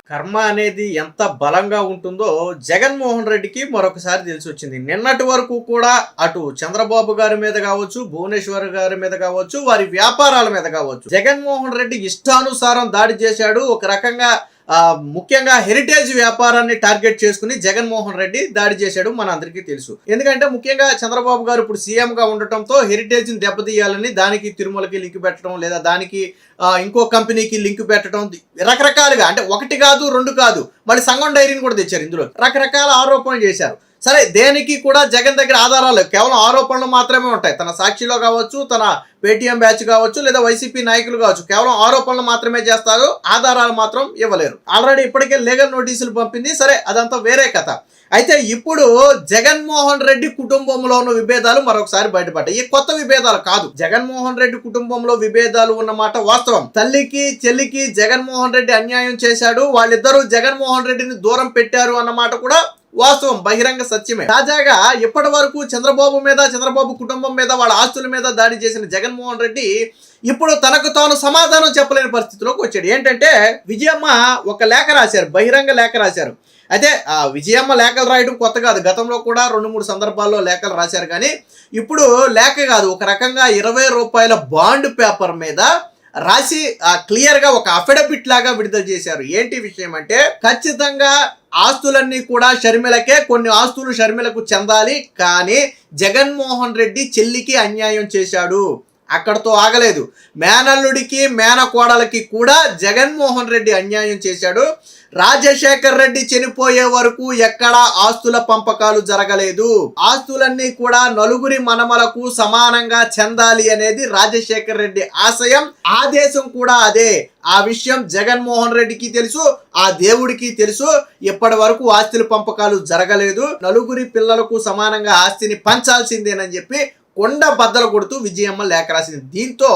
కర్మ అనేది ఎంత బలంగా ఉంటుందో జగన్మోహన్ రెడ్డికి మరొకసారి తెలిసొచ్చింది. నిన్నటి వరకు కూడా అటు చంద్రబాబు గారి మీద కావచ్చు, భువనేశ్వర్ గారి మీద కావచ్చు, వారి వ్యాపారాల మీద కావచ్చు, జగన్మోహన్ రెడ్డి ఇష్టానుసారం దాడి చేశాడు. ఒక రకంగా ముఖ్యంగా హెరిటేజ్ వ్యాపారాన్ని టార్గెట్ చేసుకుని జగన్మోహన్ రెడ్డి దాడి చేశాడు, మన అందరికీ తెలుసు. ఎందుకంటే ముఖ్యంగా చంద్రబాబు గారు ఇప్పుడు సీఎం గా ఉండటంతో హెరిటేజ్ ని దెబ్బతీయాలని దానికి తిరుమలకి లింక్ పెట్టడం, లేదా దానికి ఇంకో కంపెనీకి లింక్ పెట్టడం, రకరకాలుగా, అంటే ఒకటి కాదు రెండు కాదు, మళ్ళీ సంగం డైరీని కూడా తెచ్చారు. ఇందులో రకరకాల ఆరోపణలు చేశారు. సరే, దేనికి కూడా జగన్ దగ్గర ఆధారాలు కేవలం ఆరోపణలు మాత్రమే ఉంటాయి. తన సాక్షిలో కావచ్చు, తన పేటీఎం బ్యాచ్ కావచ్చు, లేదా వైసీపీ నాయకులు కావచ్చు, కేవలం ఆరోపణలు మాత్రమే చేస్తారు, ఆధారాలు మాత్రం ఇవ్వలేరు. ఆల్రెడీ ఇప్పటికే లీగల్ నోటీసులు పంపింది. సరే, అదంతా వేరే కథ. అయితే ఇప్పుడు జగన్మోహన్ రెడ్డి కుటుంబంలో ఉన్న విభేదాలు మరొకసారి బయటపడ్డాయి. ఈ కొత్త విభేదాలు కాదు, జగన్మోహన్ రెడ్డి కుటుంబంలో విభేదాలు ఉన్నమాట వాస్తవం. తల్లికి చెల్లికి జగన్మోహన్ రెడ్డి అన్యాయం చేశాడు, వాళ్ళిద్దరూ జగన్మోహన్ రెడ్డిని దూరం పెట్టారు అన్నమాట కూడా వాస్తవం, బహిరంగ సత్యమే. తాజాగా ఇప్పటి వరకు చంద్రబాబు మీద, చంద్రబాబు కుటుంబం మీద, వాళ్ళ ఆస్తుల మీద దాడి చేసిన జగన్మోహన్ రెడ్డి ఇప్పుడు తనకు తాను సమాధానం చెప్పలేని పరిస్థితిలోకి వచ్చాడు. ఏంటంటే విజయమ్మ ఒక లేఖ రాశారు, బహిరంగ లేఖ రాశారు. అయితే విజయమ్మ లేఖలు రాయడం కొత్త కాదు, గతంలో కూడా 2-3 సందర్భాల్లో లేఖలు రాశారు. కానీ ఇప్పుడు లేఖ కాదు, ఒక రకంగా 20 రూపాయల బాండ్ పేపర్ మీద రాసి క్లియర్గా ఒక అఫిడవిట్ లాగా విడుదల చేశారు. ఏంటి విషయం అంటే, ఖచ్చితంగా ఆస్తులన్నీ కూడా షర్మిలకే, కొన్ని ఆస్తులు షర్మిలకు చెందాలి, కానీ జగన్మోహన్ రెడ్డి చెల్లికి అన్యాయం చేశాడు. అక్కడతో ఆగలేదు, మేనల్లుడికి మేనకోడలకి కూడా జగన్మోహన్ రెడ్డి అన్యాయం చేశాడు. రాజశేఖర్ రెడ్డి చనిపోయే వరకు ఎక్కడా ఆస్తుల పంపకాలు జరగలేదు. ఆస్తులన్నీ కూడా నలుగురి మనమలకు సమానంగా చెందాలి అనేది రాజశేఖర్ రెడ్డి ఆశయం, ఆదేశం కూడా అదే. ఆ విషయం జగన్మోహన్ రెడ్డికి తెలుసు, ఆ దేవుడికి తెలుసు. ఇప్పటి వరకు ఆస్తుల పంపకాలు జరగలేదు, నలుగురి పిల్లలకు సమానంగా ఆస్తిని పంచాల్సిందేనని చెప్పి కొండ బద్దలు కొడుతూ విజయమ్మ లేఖ రాసింది. దీంతో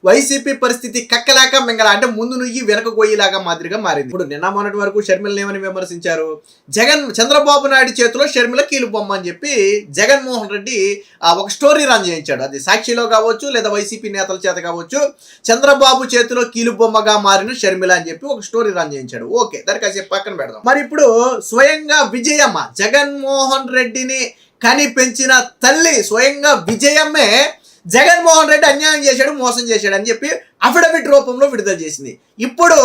వైసీపీ పరిస్థితి కక్కలేక మింగల, అంటే ముందు నుయ్యి వెనక గొయ్యిలాగా మాదిరిగా మారింది. ఇప్పుడు నిన్న మొన్నటి వరకు షర్మిలని ఏమని విమర్శించారు, చంద్రబాబు నాయుడు చేతిలో షర్మిల కీలు బొమ్మ అని చెప్పి జగన్మోహన్ రెడ్డి ఒక స్టోరీ రన్ చేయించాడు. అది సాక్షిలో కావచ్చు, లేదా వైసీపీ నేతల చేత కావచ్చు, చంద్రబాబు చేతిలో కీలు బొమ్మగా మారిన షర్మిల అని చెప్పి ఒక స్టోరీ రన్ చేయించాడు. ఓకే, దానికి కాసేపు పక్కన పెడదాం. మరి ఇప్పుడు స్వయంగా విజయమ్మ, జగన్మోహన్ రెడ్డిని కని పెంచిన తల్లి స్వయంగా విజయమ్మే జగన్మోహన్ రెడ్డి అన్యాయం చేశాడు, మోసం చేశాడు అని చెప్పి అఫిడవిట్ రూపంలో విడుదల చేసింది. ఇప్పుడు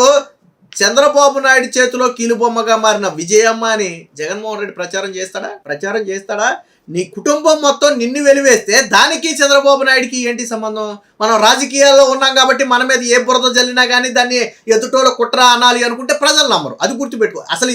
చంద్రబాబు నాయుడు చేతిలో కీలుబొమ్మగా మారిన విజయమ్మ అని జగన్మోహన్ రెడ్డి ప్రచారం చేస్తాడా? నీ కుటుంబం మొత్తం నిన్ను వెలివేస్తే దానికి చంద్రబాబు నాయుడికి ఏంటి సంబంధం? మనం రాజకీయాల్లో ఉన్నాం కాబట్టి మన మీద ఏ బురద జల్లినా కానీ దాన్ని ఎదుటోళ్ళ కుట్ర అనాలి అనుకుంటే ప్రజలు నమ్మరు. అది గుర్తుపెట్టుకో. అసలు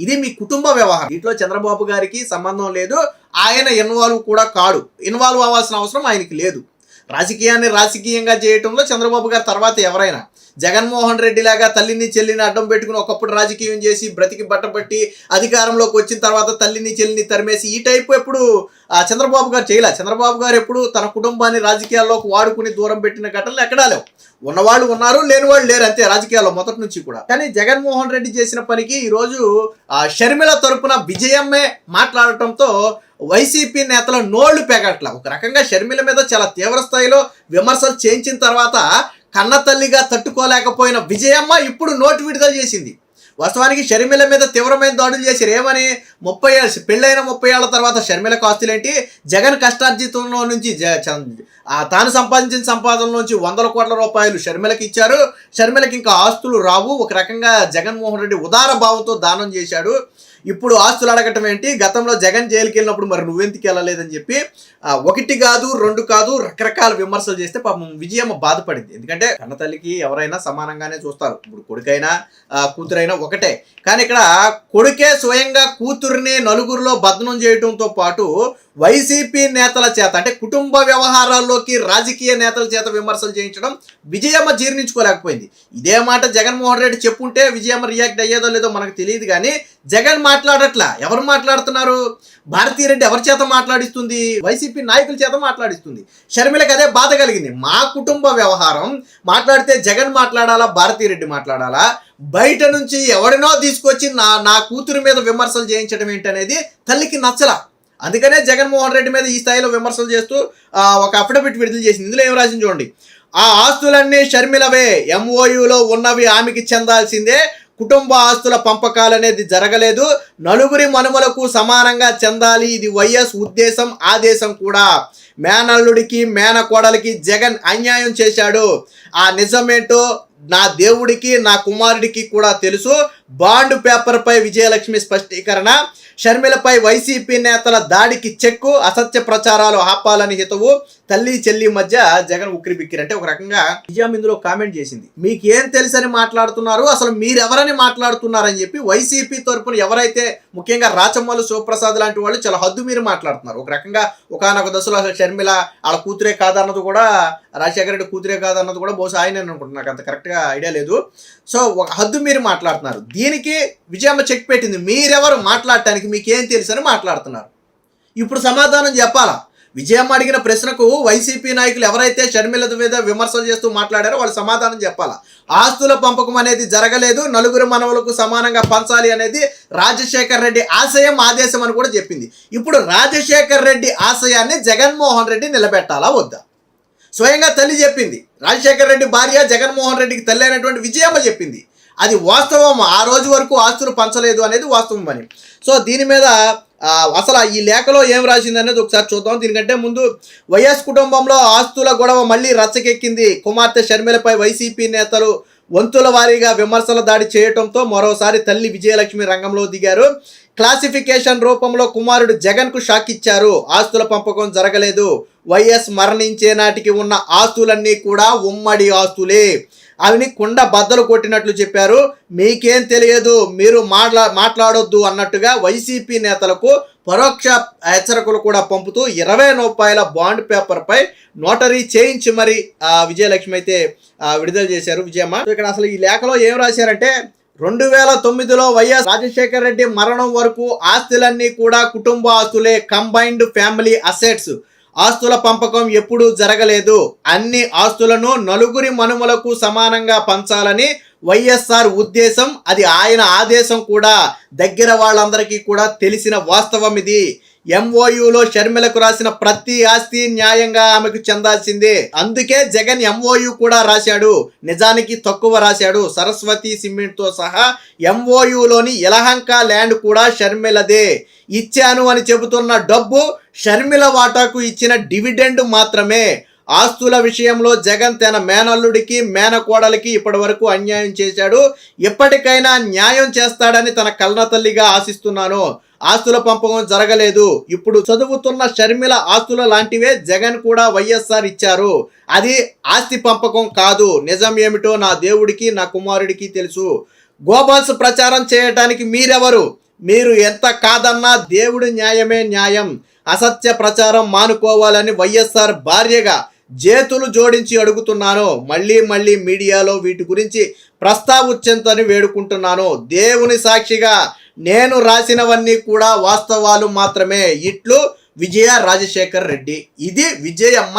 ఇది మీ కుటుంబ వ్యవహారం. దీంట్లో చంద్రబాబు గారికి సంబంధం లేదు, ఆయన ఇన్వాల్వ్ కూడా కాడు. ఇన్వాల్వ్ అవ్వాల్సిన అవసరం ఆయనకి లేదు. రాజకీయాన్ని రాజకీయంగా చేయటంలో చంద్రబాబు గారి తర్వాత ఎవరైనా, జగన్మోహన్ రెడ్డి లాగా తల్లిని చెల్లిని అడ్డం పెట్టుకుని ఒకప్పుడు రాజకీయం చేసి బ్రతికి బట్టపట్టి అధికారంలోకి వచ్చిన తర్వాత తల్లిని చెల్లిని తరిమేసి ఈ టైపు ఎప్పుడు చంద్రబాబు గారు చేయలే. చంద్రబాబు గారు ఎప్పుడు తన కుటుంబాన్ని రాజకీయాల్లోకి వాడుకుని దూరం పెట్టిన ఘటనలు ఎక్కడా లేవు. ఉన్నవాళ్ళు ఉన్నారు, లేని వాళ్ళు లేరు, అంతే రాజకీయాల్లో మొదటి నుంచి కూడా. కానీ జగన్మోహన్ రెడ్డి చేసిన పనికి ఈరోజు షర్మిల తరపున విజయమ్మే మాట్లాడటంతో వైసీపీ నేతల నోళ్లు పెగట్ల. ఒక రకంగా షర్మిల మీద చాలా తీవ్ర స్థాయిలో విమర్శలు చేయించిన తర్వాత కన్న తల్లిగా తట్టుకోలేకపోయిన విజయమ్మ ఇప్పుడు నోటు విడుదల చేసింది. వాస్తవానికి షర్మిల మీద తీవ్రమైన దాడులు చేశారు. ఏమని, 30 ఏళ్ళు పెళ్ళైన 30 ఏళ్ల తర్వాత షర్మిలకు ఆస్తులేంటి? జగన్ కష్టార్జితంలో నుంచి తాను సంపాదించిన సంపాదనలోంచి 100 కోట్ల రూపాయలు షర్మిలకి ఇచ్చారు. షర్మిలకి ఇంకా ఆస్తులు రావు. ఒక రకంగా జగన్మోహన్ రెడ్డి ఉదార భావంతో దానం చేశాడు. ఇప్పుడు ఆస్తులు అడగటం ఏంటి? గతంలో జగన్ జైలుకి వెళ్ళినప్పుడు మరి నువ్వెందుకు వెళ్ళలేదని చెప్పి 1 కాదు 2 కాదు రకరకాల విమర్శలు చేస్తే పాపం విజయమ్మ బాధపడింది. ఎందుకంటే కన్న తల్లికి ఎవరైనా సమానంగానే చూస్తారు. ఇప్పుడు కొడుకైనా కూతురైనా ఒకటే. కానీ ఇక్కడ కొడుకే స్వయంగా కూతుర్ని నలుగురిలో బదనం చేయడంతో పాటు వైసీపీ నేతల చేత, అంటే కుటుంబ వ్యవహారాల్లోకి రాజకీయ నేతల చేత విమర్శలు చేయించడం విజయమ్మ జీర్ణించుకోలేకపోయింది. ఇదే మాట జగన్మోహన్ రెడ్డి చెప్పుంటే విజయమ్మ రియాక్ట్ అయ్యేదో లేదో మనకు తెలియదు. కానీ జగన్ మాట్లాడట్లా. ఎవరు మాట్లాడుతున్నారు? భారతీరెడ్డి ఎవరి చేత మాట్లాడిస్తుంది? వైసీపీ నాయకుల చేత మాట్లాడిస్తుంది. షర్మిలకు అదే బాధ కలిగింది. మా కుటుంబ వ్యవహారం మాట్లాడితే జగన్ మాట్లాడాలా, భారతీరెడ్డి మాట్లాడాలా? బయట నుంచి ఎవడినో తీసుకొచ్చి నా కూతురు మీద విమర్శలు చేయించడం ఏంటనేది తల్లికి నచ్చలా. అందుకనే జగన్మోహన్ రెడ్డి మీద ఈ స్థాయిలో విమర్శలు చేస్తూ ఒక అఫిడవిట్ విడుదల చేసింది. ఇందులో ఏం రాసింది చూడండి. ఆ ఆస్తులన్నీ షర్మిలవే, ఎంఓయూలో ఉన్నవి ఆమెకి చెందాల్సిందే, కుటుంబ ఆస్తుల పంపకాలు అనేది జరగలేదు, నలుగురి మనుమలకు సమానంగా చెందాలి, ఇది వైఎస్ ఉద్దేశం ఆదేశం కూడా. మేనల్లుడికి మేనకోడలికి జగన్ అన్యాయం చేశాడు, ఆ నిజమేంటో నా దేవుడికి నా కుమారుడికి కూడా తెలుసు. బాండ్ పేపర్పై విజయలక్ష్మి స్పష్టీకరణ. షర్మిలపై వైసీపీ నేతల దాడికి చెక్కు, అసత్య ప్రచారాలు ఆపాలని హితవు. తల్లి చెల్లి మధ్య జగన్ ఉక్కిరి బిక్కిరి. అంటే ఒక రకంగా విజయం ఇందులో కామెంట్ చేసింది, మీకు ఏం తెలుసని మాట్లాడుతున్నారు, అసలు మీరెవరని మాట్లాడుతున్నారని చెప్పి వైసీపీ తరపున ఎవరైతే ముఖ్యంగా రాచమ్మలు శివప్రసాద్ లాంటి వాళ్ళు చాలా హద్దు మీరు మాట్లాడుతున్నారు. ఒక రకంగా ఒకానొక దశలో అసలు షర్మిల వాళ్ళ కూతురే కాదన్నది కూడా, రాజశేఖర రెడ్డి కూతురే కాదన్నది కూడా బహుశా ఆయన అనుకుంటున్నారు, నాకు అంత కరెక్ట్గా ఐడియా లేదు. సో ఒక హద్దు మీరు మాట్లాడుతున్నారు. దీనికి విజయమ్మ చెక్ పెట్టింది, మీరెవరు మాట్లాడటానికి, మీకేం తెలుసు అని మాట్లాడుతున్నారు. ఇప్పుడు సమాధానం చెప్పాలా? విజయమ్మ అడిగిన ప్రశ్నకు వైసీపీ నాయకులు ఎవరైతే షర్మిల మీద విమర్శలు చేస్తూ మాట్లాడారో వాళ్ళు సమాధానం చెప్పాలా. ఆస్తుల పంపకం అనేది జరగలేదు, నలుగురు మనవలకు సమానంగా పంచాలి అనేది రాజశేఖర్ రెడ్డి ఆశయం ఆదేశం అని కూడా చెప్పింది. ఇప్పుడు రాజశేఖర్ రెడ్డి ఆశయాన్ని జగన్మోహన్ రెడ్డి నిలబెట్టాలా వద్దా? స్వయంగా తల్లి చెప్పింది, రాజశేఖర్ రెడ్డి భార్య జగన్మోహన్ రెడ్డికి తల్లి అయినటువంటి విజయమ్మ చెప్పింది. అది వాస్తవం, ఆ రోజు వరకు ఆస్తులు పంచలేదు అనేది వాస్తవం అని. సో దీని మీద అసలు ఈ లేఖలో ఏం రాసింది అనేది ఒకసారి చూద్దాం. దీనికంటే ముందు వైఎస్ కుటుంబంలో ఆస్తుల గొడవ మళ్ళీ రచ్చకెక్కింది. కుమార్తె షర్మిలపై వైసీపీ నేతలు వంతుల వారీగా విమర్శల దాడి చేయడంతో మరోసారి తల్లి విజయలక్ష్మి రంగంలో దిగారు. క్లాసిఫికేషన్ రూపంలో కుమారుడు జగన్కు షాక్ ఇచ్చారు. ఆస్తుల పంపకం జరగలేదు, వైఎస్ మరణించే నాటికి ఉన్న ఆస్తులన్నీ కూడా ఉమ్మడి ఆస్తులే, అవిని కుండ బద్దలు కొట్టినట్లు చెప్పారు. మీకేం తెలియదు, మీరు మాట్లాడొద్దు అన్నట్టుగా వైసీపీ నేతలకు పరోక్ష హెచ్చరికలు కూడా పంపుతూ 20 రూపాయల బాండ్ పేపర్పై నోటరీ చేయించి మరి విజయలక్ష్మి అయితే విడుదల చేశారు విజయమ్మ. ఇక్కడ అసలు ఈ లేఖలో ఏం రాశారంటే, 2009లో వైఎస్ రాజశేఖర రెడ్డి మరణం వరకు ఆస్తులన్నీ కూడా కుటుంబ ఆస్తులే, కంబైన్డ్ ఫ్యామిలీ అసెట్స్. ఆస్తుల పంపకం ఎప్పుడూ జరగలేదు, అన్ని ఆస్తులను నలుగురి మనుమలకు సమానంగా పంచాలని వైఎస్ఆర్ ఉద్దేశం, అది ఆయన ఆదేశం కూడా. దగ్గర వాళ్ళందరికీ కూడా తెలిసిన వాస్తవం ఇది. ఎంఓయూలో షర్మిలకు రాసిన ప్రతి ఆస్తి న్యాయంగా ఆమెకు చెందాల్సిందే, అందుకే జగన్ ఎంఓయూ కూడా రాశాడు, నిజానికి తక్కువ రాశాడు. సరస్వతి సిమెంట్తో సహా ఎంఓయూలోని యలహంక ల్యాండ్ కూడా షర్మిలదే. ఇచ్చాను అని చెబుతున్న డబ్బు షర్మిల వాటాకు ఇచ్చిన డివిడెండ్ మాత్రమే. ఆస్తుల విషయంలో జగన్ తన మేనల్లుడికి మేనకోడలికి ఇప్పటి వరకు అన్యాయం చేశాడు, ఇప్పటికైనా న్యాయం చేస్తాడని తన కన్న తల్లిగా ఆశిస్తున్నాను. ఆస్తుల పంపకం జరగలేదు, ఇప్పుడు చదువుతున్న షర్మిల ఆస్తుల లాంటివే జగన్ కూడా వైఎస్ఆర్ ఇచ్చారు, అది ఆస్తి పంపకం కాదు. నిజం ఏమిటో నా దేవుడికి నా కుమారుడికి తెలుసు. గోబాల్స్ ప్రచారం చేయటానికి మీరెవరు? మీరు ఎంత కాదన్నా దేవుడి న్యాయమే న్యాయం. అసత్య ప్రచారం మానుకోవాలని వైఎస్ఆర్ భార్యగా చేతులు జోడించి అడుగుతున్నాను. మళ్ళీ మీడియాలో వీటి గురించి ప్రస్తావించని వేడుకుంటున్నాను. దేవుని సాక్షిగా నేను రాసినవన్నీ కూడా వాస్తవాలు మాత్రమే. ఇట్లు విజయ రాజశేఖర్ రెడ్డి. ఇది విజయమ్మ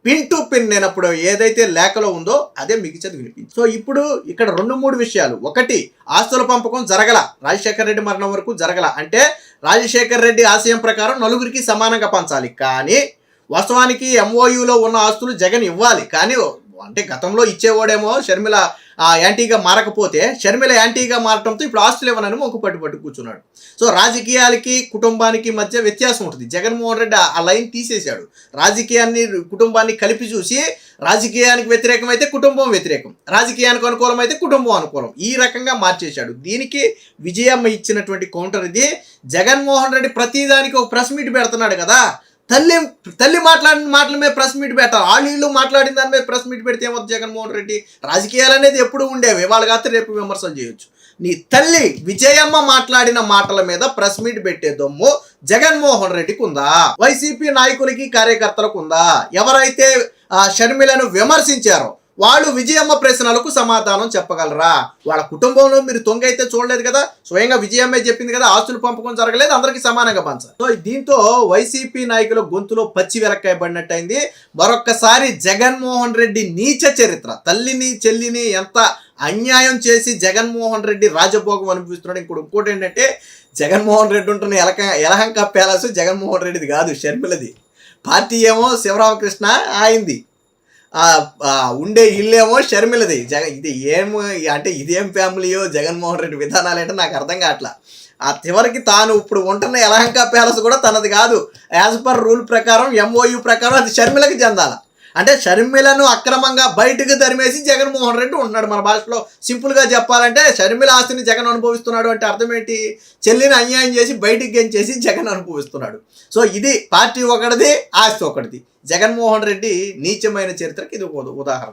పిన్ టు పిన్ నేనప్పుడు ఏదైతే లేఖలో ఉందో అదే మీకు చదివి వినిపించింది. సో ఇప్పుడు ఇక్కడ 2-3 విషయాలు. ఒకటి, ఆస్తుల పంపకం జరగల, రాజశేఖర్ రెడ్డి మరణం వరకు జరగల. అంటే రాజశేఖర్ రెడ్డి ఆశయం ప్రకారం నలుగురికి సమానంగా పంచాలి, కానీ వాస్తవానికి ఎంఓయూలో ఉన్న ఆస్తులు జగన్ ఇవ్వాలి. కానీ అంటే గతంలో ఇచ్చేవాడేమో షర్మిల యాంటీగా మారకపోతే షర్మిల యాంటీగా మారటంతో ఇప్పుడు ఆస్తులు ఇవ్వనని మొక్కు పట్టు కూర్చున్నాడు. సో రాజకీయాలకి కుటుంబానికి మధ్య వ్యత్యాసం ఉంటుంది. జగన్మోహన్ రెడ్డి ఆ లైన్ తీసేశాడు. రాజకీయాన్ని కుటుంబాన్ని కలిపి చూసి రాజకీయానికి వ్యతిరేకమైతే కుటుంబం వ్యతిరేకం, రాజకీయానికి అనుకూలమైతే కుటుంబం అనుకూలం, ఈ రకంగా మార్చేశాడు. దీనికి విజయమ్మ ఇచ్చినటువంటి కౌంటర్ ఇది. జగన్మోహన్ రెడ్డి ప్రతిదానికి ఒక ప్రెస్ మీట్ పెడుతున్నాడు కదా, తల్లి మాట్లాడిన మాటల మీద ప్రెస్ మీట్ పెట్టాలి. వీళ్ళు మాట్లాడిన దాని మీద ప్రెస్ మీట్ పెడితే ఏమవుతుంది? జగన్మోహన్ రెడ్డి రాజకీయాలు అనేది ఎప్పుడు ఉండేవి, వాళ్ళు కాదు రేపు విమర్శలు చేయొచ్చు. నీ తల్లి విజయమ్మ మాట్లాడిన మాటల మీద ప్రెస్ మీట్ పెట్టే దమ్ము జగన్మోహన్ రెడ్డికి ఉందా? వైసీపీ నాయకులకి కార్యకర్తలకు ఉందా? ఎవరైతే షర్మిలను విమర్శించారో వాళ్ళు విజయమ్మ ప్రశ్నలకు సమాధానం చెప్పగలరా? వాళ్ళ కుటుంబంలో మీరు తొంగైతే చూడలేదు కదా, స్వయంగా విజయమ్మే చెప్పింది కదా, ఆస్తులు పంపకం జరగలేదు, అందరికీ సమానంగా పంచాలి. సో దీంతో వైసీపీ నాయకుల గొంతులో పచ్చి వెరక్కాయ పడినట్టయింది. మరొక్కసారి జగన్మోహన్ రెడ్డి నీచ చరిత్ర, తల్లిని చెల్లిని ఎంత అన్యాయం చేసి జగన్మోహన్ రెడ్డి రాజభోగం అనిపిస్తున్నాడు. ఇంకోటి ఏంటంటే, జగన్మోహన్ రెడ్డి ఉంటున్న యలహంక ప్యాలెస్ జగన్మోహన్ రెడ్డిది కాదు, షర్మిలది. పార్టీ ఏమో శివరామకృష్ణ ఆయింది, ఉండే ఇల్లేమో షర్మిలది. ఇది అంటే ఇదేం ఫ్యామిలీయో జగన్మోహన్ రెడ్డి విధానాలు అంటే నాకు అర్థం కావట్లా. ఆ చివరికి తాను ఇప్పుడు ఉంటున్న యలహంక ప్యాలెస్ కూడా తనది కాదు. యాజ్ పర్ రూల్ ప్రకారం MOU ప్రకారం అది షర్మిలకి చెందాల. అంటే షర్మిలను అక్రమంగా బయటకు తరిమేసి జగన్మోహన్ రెడ్డి ఉంటున్నాడు. మన భాషలో సింపుల్గా చెప్పాలంటే షర్మిల ఆస్తిని జగన్ అనుభవిస్తున్నాడు అంటే అర్థం ఏంటి? చెల్లిని అన్యాయం చేసి బయటికి గెంచేసి జగన్ అనుభవిస్తున్నాడు. సో ఇది పార్టీ ఒకటిది, ఆస్తి ఒకటిది. జగన్మోహన్ రెడ్డి నీచమైన చరిత్రకి ఇది ఉదాహరణ.